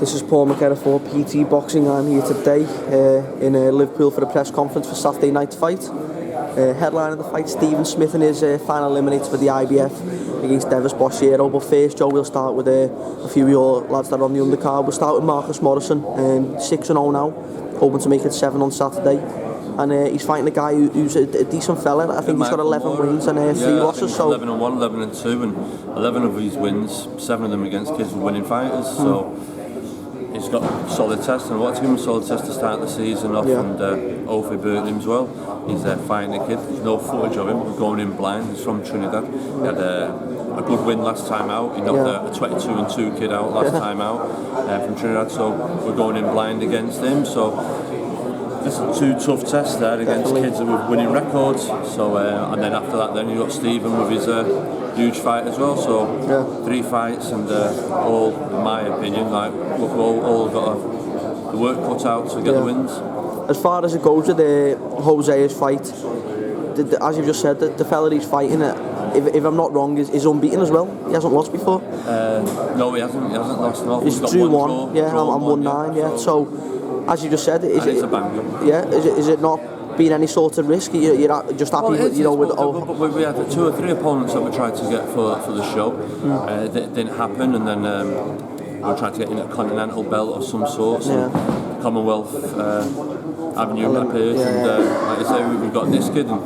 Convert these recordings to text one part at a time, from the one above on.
This is Paul McGarrett for PT Boxing. I'm here today in Liverpool for the press conference for Saturday night's fight. Headline of the fight, Stephen Smith in his final eliminator for the IBF against Devis Boshero. But first, Joe, we'll start with a few of your lads that are on the undercard. We'll start with Marcus Morrison, 6-0 now, hoping to make it 7 on Saturday. And he's fighting a guy who's a decent fella. I think he's got 11 wins and 3 losses. So 11-1, 11-2, and 11 of his wins, 7 of them against kids with winning fighters. So he's got a solid test, and I want to give him a solid test to start the season off. And Ophie burnt him as well. He's fighting a kid. There's no footage of him. We're going in blind. He's from Trinidad. He had a good win last time out. He knocked a 22-2 kid out last time out from Trinidad. So we're going in blind against him. So there's 2 tough tests there against kids with winning records. So and then after that, then you got Stephen with his huge fight as well. So 3 fights, and all, in my opinion, like we've all got the work cut out to get the wins. As far as it goes with Jose's fight, as you've just said, the fella he's fighting, if I'm not wrong, is unbeaten as well. He hasn't lost before. No, he hasn't. He hasn't lost. No. He's 2-1. I'm 1-9. Yeah. So as you just said, is it not been any sort of risk? You're just happy with we had 2 or 3 opponents that we tried to get for the show. That didn't happen, and then we were trying to get in a continental belt of some sort, Commonwealth Avenue appears, and like I say, we've got this kid, and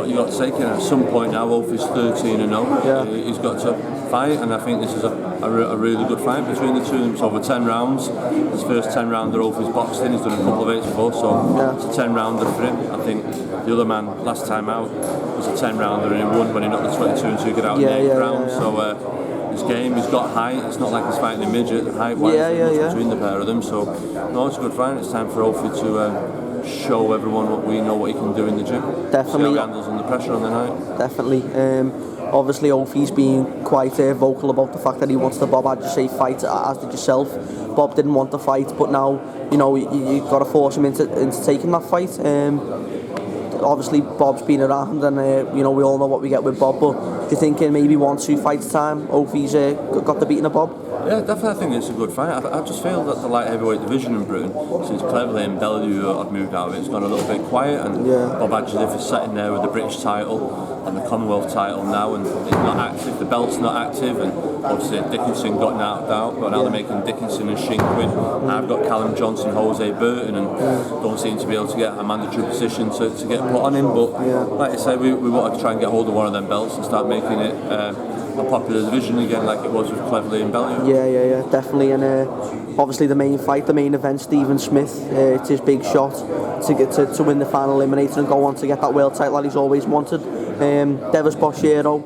you got to take it. At some point now, Wolf is 13-0. He's got to fight, and I think this is a really good fight between the two of them. So over 10 rounds, his first 10 rounder Wolf is boxed in. He's done a couple of 8s before, so it's a 10 rounder for him. I think the other man last time out was a 10 rounder, and he won when he knocked the 22-2 kid out in the 8th round. So his game, he's got height. It's not like he's fighting a midget. Height-wise, between the pair of them. So no, it's a good fight. It's time for Wolfie to show everyone what we know, what he can do in the gym. Definitely. See how he handles under pressure on the night. Definitely. Obviously, Ophie's been quite vocal about the fact that he wants the Bob Adjusay fight, as did yourself. Bob didn't want the fight, but now you've got to force him into taking that fight. Obviously, Bob's been around, and we all know what we get with Bob. But do you think in maybe 1-2 fights time, Ophie's got the beating of Bob? Yeah, definitely. I think it's a good fight. I just feel that the light heavyweight division in Britain, since Cleverly and Bellevue have moved out of it, it's gone a little bit quiet, and Bob Adjusay is sitting there with the British title and the Commonwealth title now, and it's not active. The belt's not active, and obviously Dickinson got knocked out, but now they're making Dickinson and Shinkwin. I've got Callum Johnson, Jose Burton, and don't seem to be able to get a mandatory position to get put on him. But like I say, we want to try and get hold of one of them belts and start making it a popular division again, like it was with Cleverly and Bellevue. Yeah, definitely. And obviously the main fight, the main event, Stephen Smith, it's his big shot to get to win the final eliminator and go on to get that world title that he's always wanted. Devis Boshero,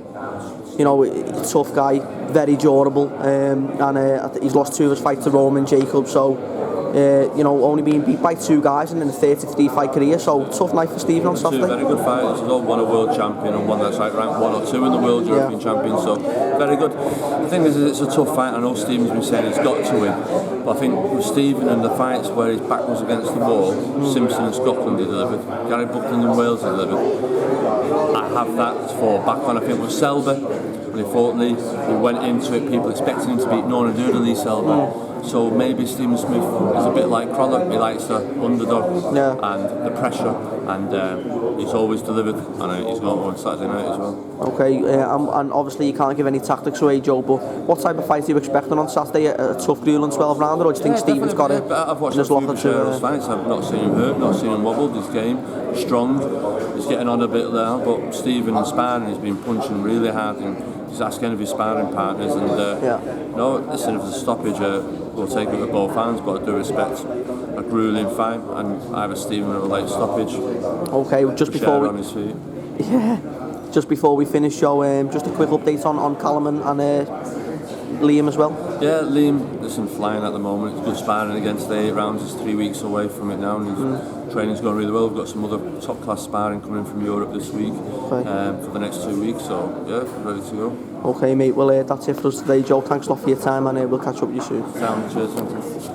tough guy, very durable, and he's lost 2 of his fights to Roman Jacobs, so only being beat by 2 guys and in a 33 fight career, so tough night for Stephen on Saturday. 2 very good fighters. He's one a world champion and one that's ranked 1 or 2 in the world European champion, so very good. The thing is, it's a tough fight. I know Stephen's been saying he's got to win, but I think with Stephen and the fights where his back was against the wall, Simpson in Scotland he delivered, Gary Buckland in Wales he delivered. I have that to fall back on. I think with Selby, when he fought Lee, he went into it, people expecting him to beat Norman Duda Lee Selby. So maybe Stephen Smith is a bit like Croddock. He likes the underdog and the pressure, and he's always delivered, and he's going on Saturday night as well. Okay, and obviously you can't give any tactics away, Joe, but what type of fight are you expecting on Saturday? A tough grueling 12-rounder, or do you think Stephen's got it? I've watched a few fights. I've not seen him hurt, not seen him wobbled. His game strong. He's getting on a bit now, but Stephen in sparring, he's been punching really hard, and he's asking of his sparring partners, and no, listen, if there's a stoppage, we'll take it with both hands, but I do respect a grueling fight, and either Stephen or a late stoppage. Okay, just before on his feet. Just before we finish, Joe, just a quick update on Callum and Liam as well. Yeah, Liam isn't flying at the moment. He's good sparring against the 8 rounds. He's 3 weeks away from it now, and his training's going really well. We've got some other top class sparring coming from Europe this week for the next 2 weeks, so yeah, ready to go. Okay, mate, well that's it for us today, Joe. Thanks a lot for your time, and we'll catch up with you soon. Cheers.